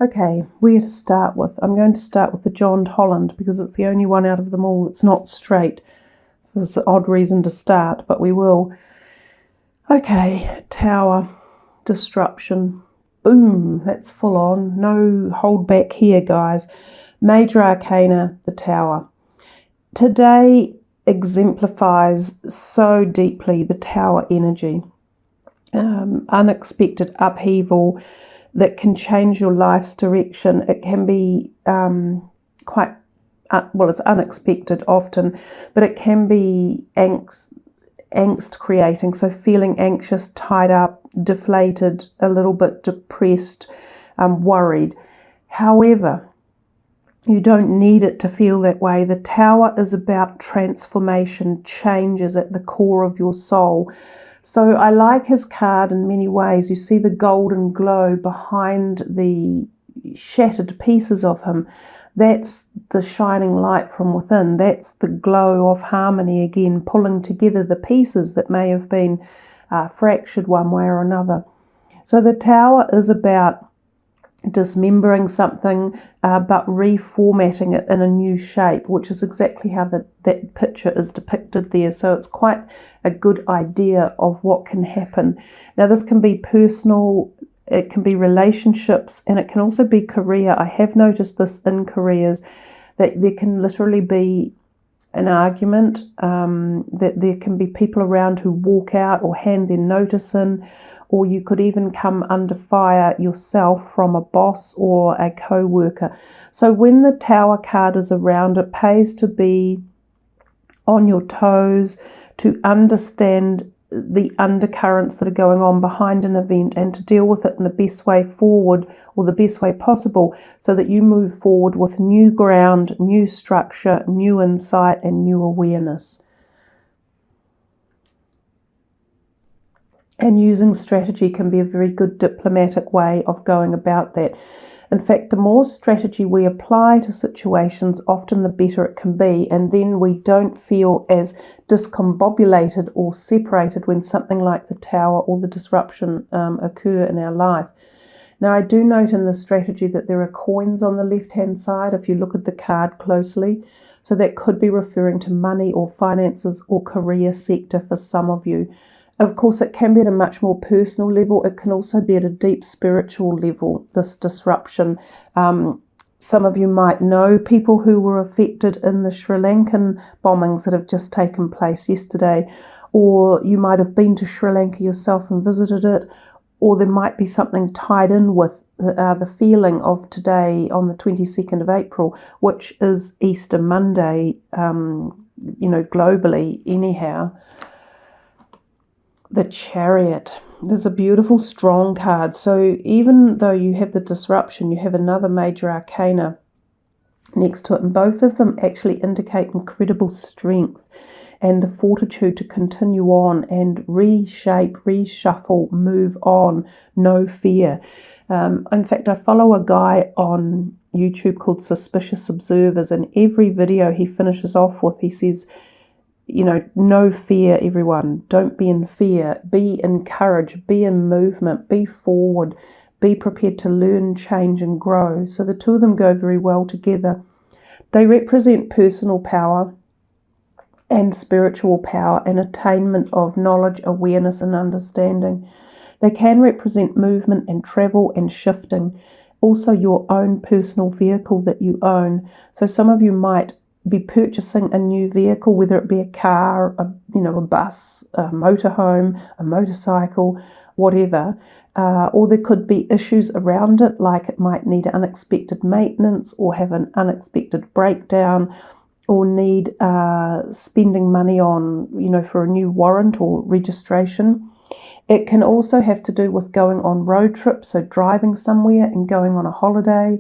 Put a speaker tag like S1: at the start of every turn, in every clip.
S1: Okay, where to start with? I'm going to start with the John Holland because it's the only one out of them all that's not straight. There's an odd reason to start, but we will. Okay, Tower, disruption. Boom, that's full on. No hold back here, guys. Major Arcana, the Tower. Today exemplifies so deeply the Tower energy. Unexpected upheaval that can change your life's direction. It can be quite, it's unexpected often, but it can be angst creating, so feeling anxious, tied up, deflated, a little bit depressed, worried. However, you don't need it to feel that way. The Tower is about transformation, changes at the core of your soul. So I like his card in many ways. You see the golden glow behind the shattered pieces of him. That's the shining light from within. That's the glow of harmony again, pulling together the pieces that may have been fractured one way or another. So the Tower is about dismembering something but reformatting it in a new shape, which is exactly how that picture is depicted there. So it's quite a good idea of what can happen. Now this can be personal, it can be relationships, and it can also be career. I have noticed this in careers, that there can literally be an argument, that there can be people around who walk out or hand their notice in, or you could even come under fire yourself from a boss or a co-worker. So when the Tower card is around, it pays to be on your toes, to understand the undercurrents that are going on behind an event and to deal with it in the best way forward, or the best way possible, so that you move forward with new ground, new structure, new insight and new awareness. And using strategy can be a very good diplomatic way of going about that. In fact, the more strategy we apply to situations, often the better it can be, and then we don't feel as discombobulated or separated when something like the Tower or the disruption occur in our life. Now, I do note in the strategy that there are coins on the left-hand side if you look at the card closely. So that could be referring to money or finances or career sector for some of you. Of course, it can be at a much more personal level. It can also be at a deep spiritual level, this disruption. Some of you might know people who were affected in the Sri Lankan bombings that have just taken place yesterday, or you might have been to Sri Lanka yourself and visited it, or there might be something tied in with the feeling of today on the 22nd of April, which is Easter Monday, globally anyhow. The Chariot. There's a beautiful, strong card. So even though you have the disruption, you have another major arcana next to it. And both of them actually indicate incredible strength and the fortitude to continue on and reshape, reshuffle, move on, no fear. In fact, I follow a guy on YouTube called Suspicious Observers, and every video he finishes off with, he says, no fear, everyone. Don't be in fear. Be encouraged. Be in movement. Be forward. Be prepared to learn, change, and grow. So the two of them go very well together. They represent personal power and spiritual power and attainment of knowledge, awareness, and understanding. They can represent movement and travel and shifting. Also your own personal vehicle that you own. So some of you might be purchasing a new vehicle, whether it be a car, a bus, a motorhome, a motorcycle, whatever, or there could be issues around it, like it might need unexpected maintenance or have an unexpected breakdown, or need spending money on, for a new warrant or registration. It can also have to do with going on road trips, so driving somewhere and going on a holiday.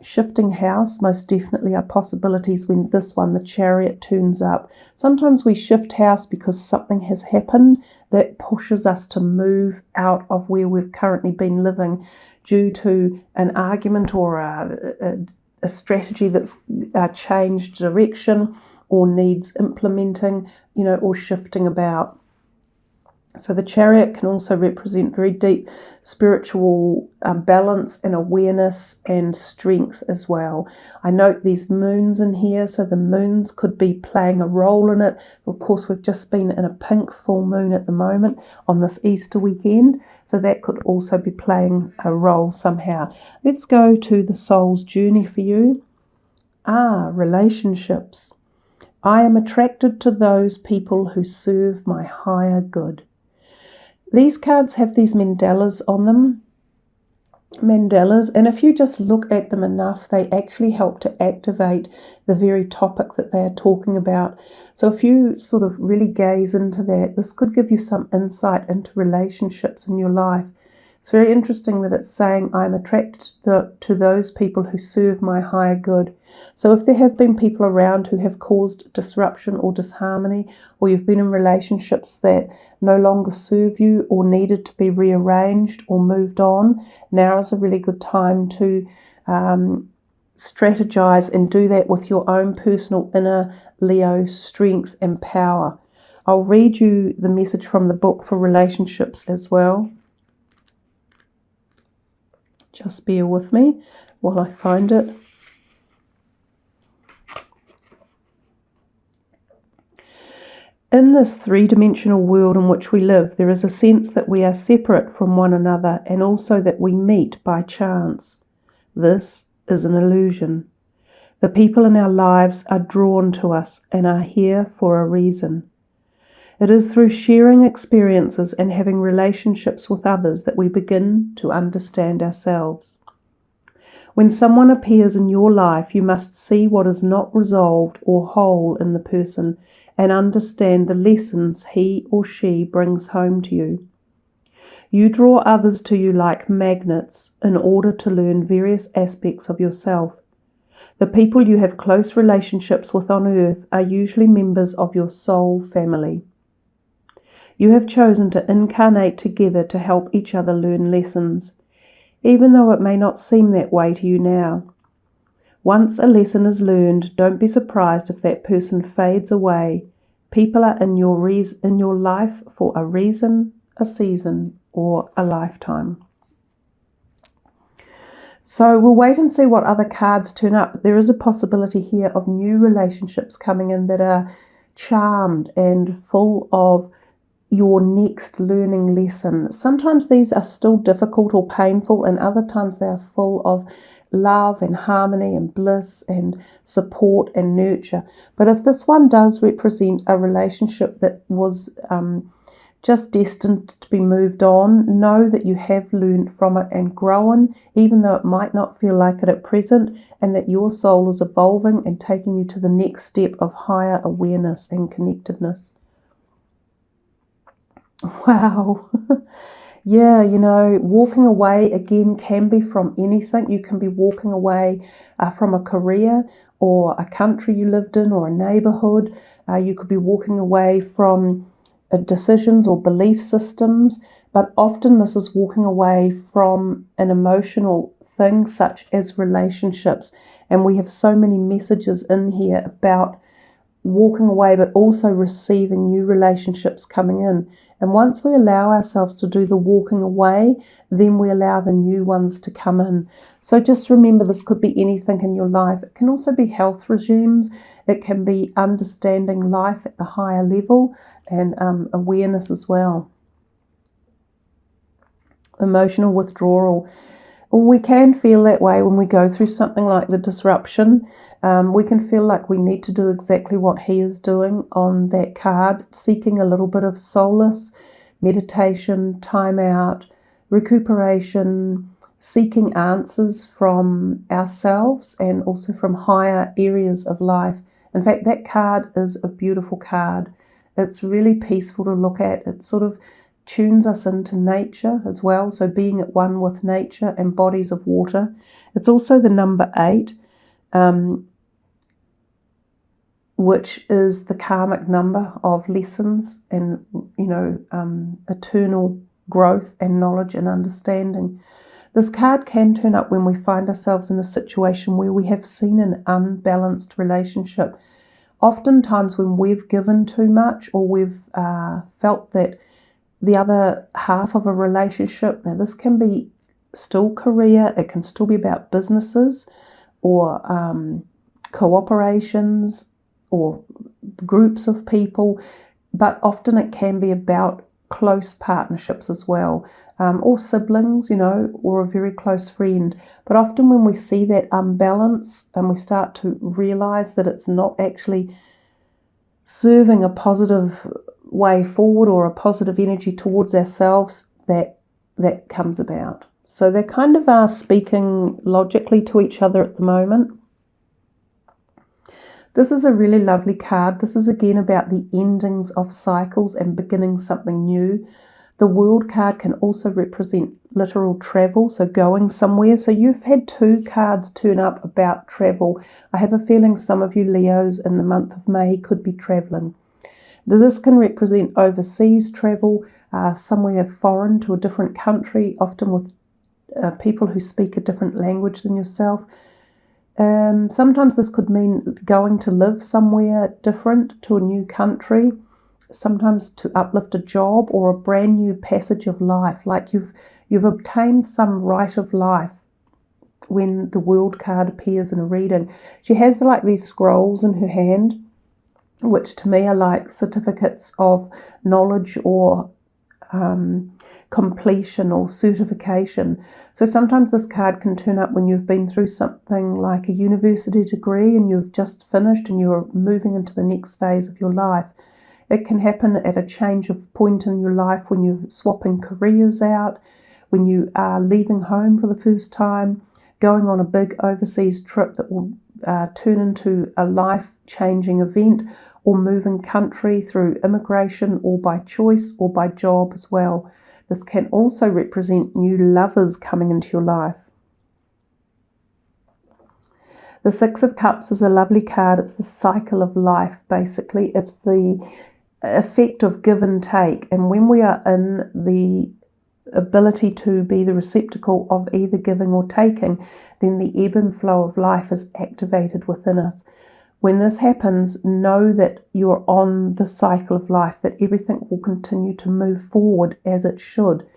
S1: Shifting house most definitely are possibilities when this one, the Chariot, turns up. Sometimes we shift house because something has happened that pushes us to move out of where we've currently been living due to an argument or a strategy that's changed direction or needs implementing, or shifting about. So the Chariot can also represent very deep spiritual balance and awareness and strength as well. I note there's moons in here, so the moons could be playing a role in it. Of course, we've just been in a pink full moon at the moment on this Easter weekend, so that could also be playing a role somehow. Let's go to the soul's journey for you. Relationships. I am attracted to those people who serve my higher good. These cards have these mandalas on them. Mandalas, and if you just look at them enough, they actually help to activate the very topic that they are talking about. So if you sort of really gaze into that, this could give you some insight into relationships in your life. It's very interesting that it's saying, I'm attracted to those people who serve my higher good. So if there have been people around who have caused disruption or disharmony, or you've been in relationships that no longer serve you or needed to be rearranged or moved on, now is a really good time to strategize and do that with your own personal inner Leo strength and power. I'll read you the message from the book for relationships as well. Just bear with me while I find it. In this three-dimensional world in which we live, there is a sense that we are separate from one another and also that we meet by chance. This is an illusion. The people in our lives are drawn to us and are here for a reason. It is through sharing experiences and having relationships with others that we begin to understand ourselves. When someone appears in your life, you must see what is not resolved or whole in the person and understand the lessons he or she brings home to you. You draw others to you like magnets in order to learn various aspects of yourself. The people you have close relationships with on earth are usually members of your soul family. You have chosen to incarnate together to help each other learn lessons, even though it may not seem that way to you now. Once a lesson is learned, don't be surprised if that person fades away. People are in your life for a reason, a season, or a lifetime. So we'll wait and see what other cards turn up. There is a possibility here of new relationships coming in that are charmed and full of your next learning lesson. Sometimes these are still difficult or painful, and other times they are full of love and harmony and bliss and support and nurture. But if this one does represent a relationship that was just destined to be moved on, know that you have learned from it and grown, even though it might not feel like it at present, and that your soul is evolving and taking you to the next step of higher awareness and connectedness. Wow. Yeah, walking away again can be from anything. You can be walking away from a career or a country you lived in or a neighborhood. You could be walking away from decisions or belief systems, but often this is walking away from an emotional thing such as relationships. And we have so many messages in here about walking away, but also receiving new relationships coming in. And once we allow ourselves to do the walking away, then we allow the new ones to come in. So just remember, this could be anything in your life. It can also be health regimes. It can be understanding life at the higher level and awareness as well. Emotional withdrawal. We can feel that way when we go through something like the disruption. We can feel like we need to do exactly what he is doing on that card, seeking a little bit of solace, meditation, time out, recuperation, seeking answers from ourselves and also from higher areas of life. In fact, that card is a beautiful card. It's really peaceful to look at. It sort of tunes us into nature as well, so being at one with nature and bodies of water. It's also the number 8, which is the karmic number of lessons and, eternal growth and knowledge and understanding. This card can turn up when we find ourselves in a situation where we have seen an unbalanced relationship. Oftentimes when we've given too much or we've felt that the other half of a relationship. Now, this can be still career, it can still be about businesses or cooperations or groups of people, but often it can be about close partnerships as well, or siblings, or a very close friend. But often when we see that unbalance and we start to realize that it's not actually serving a positive way forward or a positive energy towards ourselves, that comes about. So they kind of are speaking logically to each other at the moment. This is a really lovely card. This is again about the endings of cycles and beginning something new. The World card can also represent literal travel, so going somewhere. So you've had 2 cards turn up about travel. I have a feeling some of you Leos in the month of May could be traveling. This can represent overseas travel, somewhere foreign to a different country, often with people who speak a different language than yourself. Sometimes this could mean going to live somewhere different to a new country, sometimes to uplift a job or a brand new passage of life, like you've obtained some right of life when the World card appears in a reading. She has like these scrolls in her hand, which to me are like certificates of knowledge or completion or certification. So sometimes this card can turn up when you've been through something like a university degree and you've just finished and you're moving into the next phase of your life. It can happen at a change of point in your life when you're swapping careers out, when you are leaving home for the first time, going on a big overseas trip that will turn into a life-changing event, or moving country through immigration or by choice or by job as well. This can also represent new lovers coming into your life. The Six of Cups is a lovely card. It's the cycle of life, basically. It's the effect of give and take. And when we are in the ability to be the receptacle of either giving or taking, then the ebb and flow of life is activated within us. When this happens, know that you're on the cycle of life, that everything will continue to move forward as it should.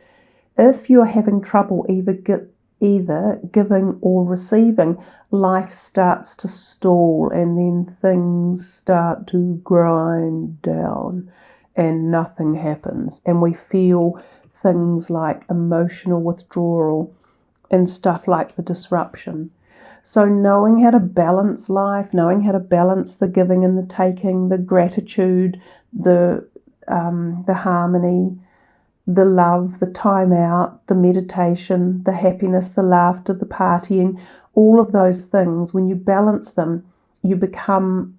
S1: If you're having trouble either giving or receiving, life starts to stall and then things start to grind down and nothing happens. And we feel things like emotional withdrawal and stuff like the disruption. So knowing how to balance life, knowing how to balance the giving and the taking, the gratitude, the harmony, the love, the time out, the meditation, the happiness, the laughter, the partying, all of those things, when you balance them, you become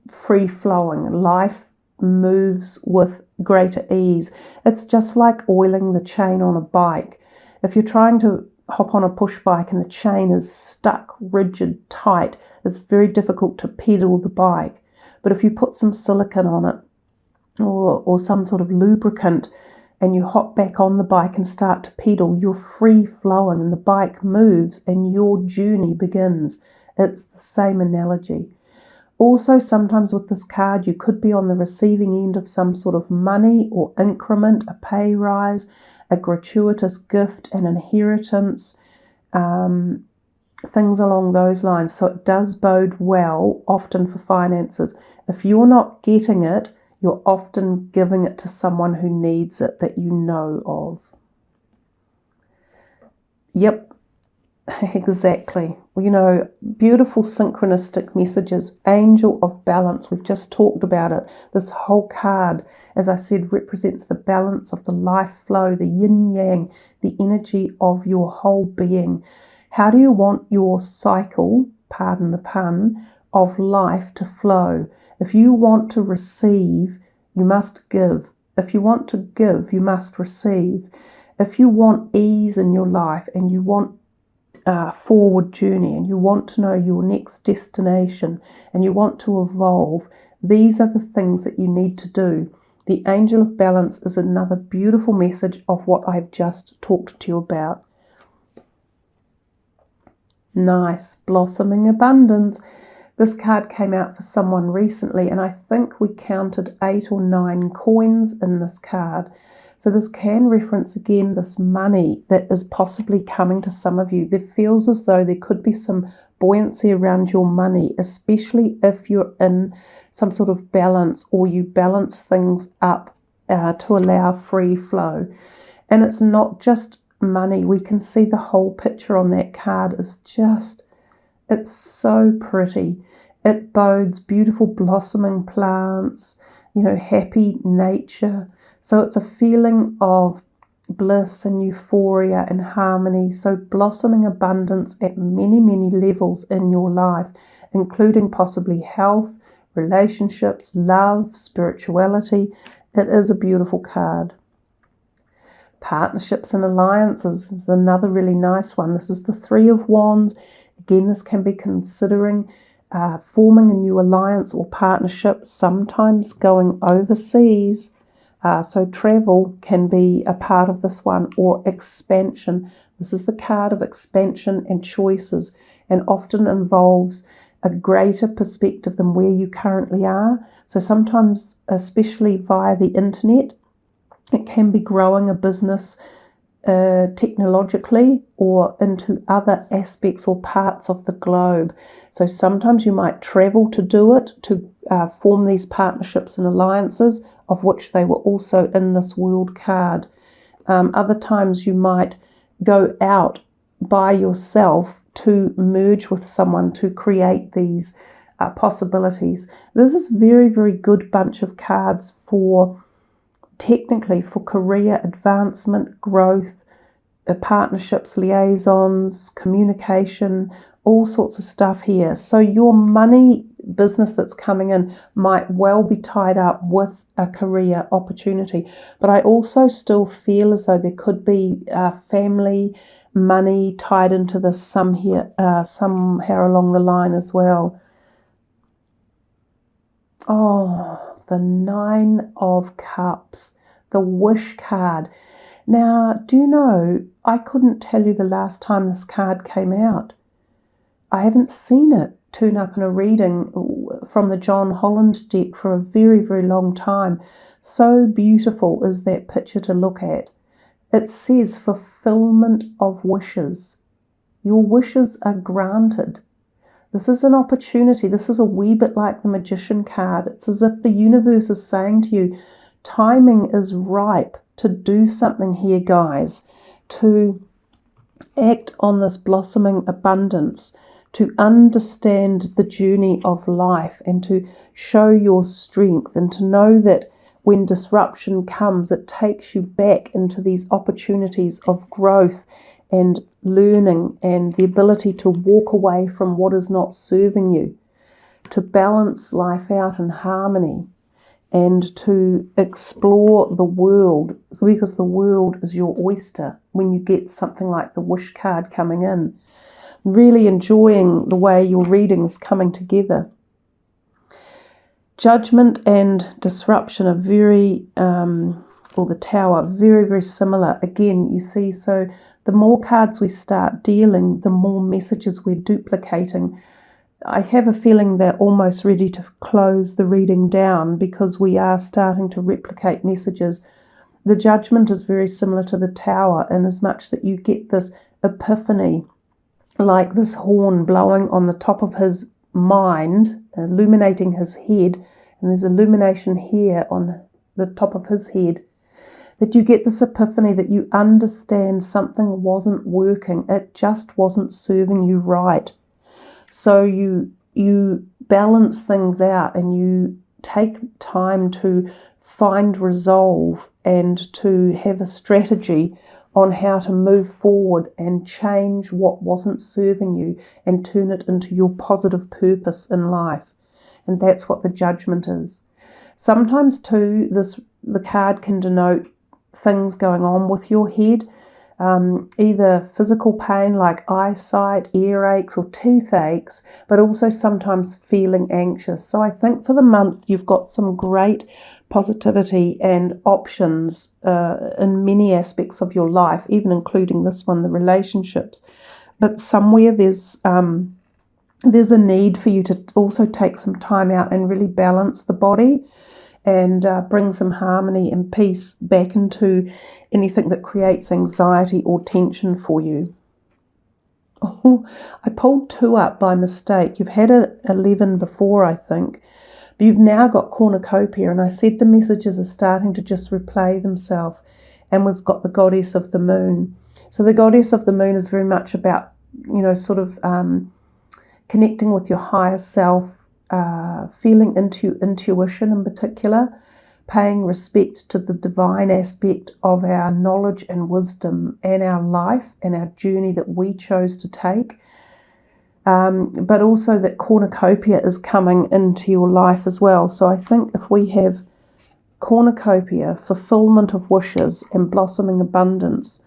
S1: free-flowing. Life moves with greater ease. It's just like oiling the chain on a bike. If you're trying to hop on a push bike and the chain is stuck, rigid, tight, it's very difficult to pedal the bike. But if you put some silicone on it or some sort of lubricant and you hop back on the bike and start to pedal, you're free flowing and the bike moves and your journey begins. It's the same analogy. Also, sometimes with this card, you could be on the receiving end of some sort of money or increment, a pay rise, a gratuitous gift, an inheritance, things along those lines. So it does bode well, often for finances. If you're not getting it, you're often giving it to someone who needs it that you know of. Yep, exactly. Beautiful synchronistic messages. Angel of balance. We've just talked about it. This whole card, as I said, represents the balance of the life flow, the yin-yang, the energy of your whole being. How do you want your cycle, pardon the pun, of life to flow? If you want to receive, you must give. If you want to give, you must receive. If you want ease in your life and you want a forward journey and you want to know your next destination and you want to evolve, these are the things that you need to do. The Angel of Balance is another beautiful message of what I've just talked to you about. Nice, blossoming abundance. This card came out for someone recently, and I think we counted 8 or 9 coins in this card. So this can reference again this money that is possibly coming to some of you. There feels as though there could be some buoyancy around your money, especially if you're in some sort of balance or you balance things up to allow free flow. And it's not just money. We can see the whole picture on that card is just, it's so pretty. It bodes beautiful blossoming plants, happy nature. So it's a feeling of bliss and euphoria and harmony. So blossoming abundance at many, many levels in your life, including possibly health, relationships, love, spirituality. It is a beautiful card. Partnerships and alliances is another really nice one. This is the 3 of Wands. Again, this can be considering forming a new alliance or partnership, sometimes going overseas. So travel can be a part of this one, or expansion. This is the card of expansion and choices, and often involves a greater perspective than where you currently are. So sometimes, especially via the internet, it can be growing a business technologically or into other aspects or parts of the globe. So sometimes you might travel to do it, to form these partnerships and alliances, of which they were also in this World card. Other times you might go out by yourself to merge with someone to create these possibilities. This is very, very good bunch of cards for, technically, for career advancement, growth, partnerships, liaisons, communication, all sorts of stuff here. So your money business that's coming in might well be tied up with a career opportunity. But I also still feel as though there could be family money tied into this somewhere along the line as well. Oh, the 9 of Cups, the Wish card. Now, do you know, I couldn't tell you the last time this card came out. I haven't seen it turn up in a reading from the John Holland deck for a very, very long time. So beautiful is that picture to look at. It says fulfillment of wishes. Your wishes are granted. This is an opportunity. This is a wee bit like the Magician card. It's as if the universe is saying to you, timing is ripe to do something here, guys, to act on this blossoming abundance, to understand the journey of life and to show your strength, and to know that when disruption comes, it takes you back into these opportunities of growth and learning and the ability to walk away from what is not serving you, to balance life out in harmony, and to explore the world, because the world is your oyster when you get something like the Wish card coming in. Really enjoying the way your reading's coming together. Judgment and disruption are very, or the Tower, very, very similar. Again, you see, so the more cards we start dealing, the more messages we're duplicating. I have a feeling they're almost ready to close the reading down because we are starting to replicate messages. The Judgment is very similar to the Tower in as much that you get this epiphany, like this horn blowing on the top of his mind, illuminating his head, and there's illumination here on the top of his head, that you get this epiphany that you understand something wasn't working, it just wasn't serving you right. So you balance things out and you take time to find resolve and to have a strategy on how to move forward and change what wasn't serving you and turn it into your positive purpose in life. And that's what the Judgment is. Sometimes too, the card can denote things going on with your head, either physical pain like eyesight, earaches or toothaches, but also sometimes feeling anxious. So I think for the month you've got some great positivity and options in many aspects of your life, even including this one, the relationships. But somewhere there's there's a need for you to also take some time out and really balance the body and bring some harmony and peace back into anything that creates anxiety or tension for you. Oh, I pulled 2 up by mistake. You've had 11 before, I think. But you've now got cornucopia, and I said the messages are starting to just replay themselves. And we've got the goddess of the moon. So the goddess of the moon is very much about, sort of connecting with your higher self, feeling into intuition in particular, paying respect to the divine aspect of our knowledge and wisdom and our life and our journey that we chose to take. But also that cornucopia is coming into your life as well. So I think if we have cornucopia, fulfillment of wishes and blossoming abundance,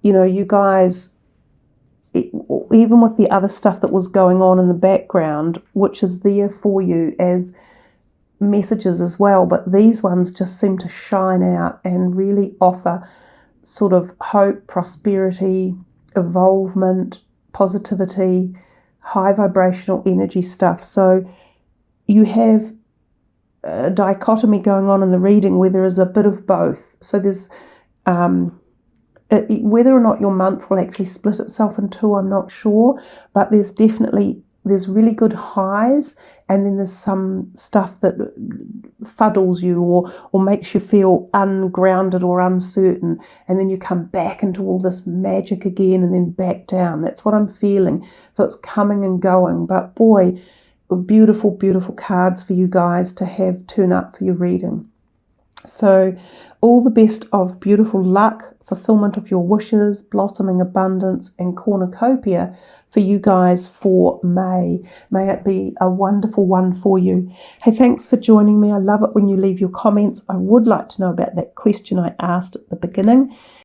S1: you guys, even with the other stuff that was going on in the background, which is there for you as messages as well, but these ones just seem to shine out and really offer sort of hope, prosperity, evolvement, positivity, high vibrational energy stuff. So you have a dichotomy going on in the reading where there is a bit of both. So there's whether or not your month will actually split itself in 2, I'm not sure, but there's really good highs, and then there's some stuff that fuddles you or makes you feel ungrounded or uncertain, and then you come back into all this magic again and then back down. That's what I'm feeling. So it's coming and going, but boy, beautiful, beautiful cards for you guys to have turn up for your reading. So all the best of beautiful luck, fulfillment of your wishes, blossoming abundance, and cornucopia for you guys for May. May it be a wonderful one for you. Hey, thanks for joining me. I love it when you leave your comments. I would like to know about that question I asked at the beginning.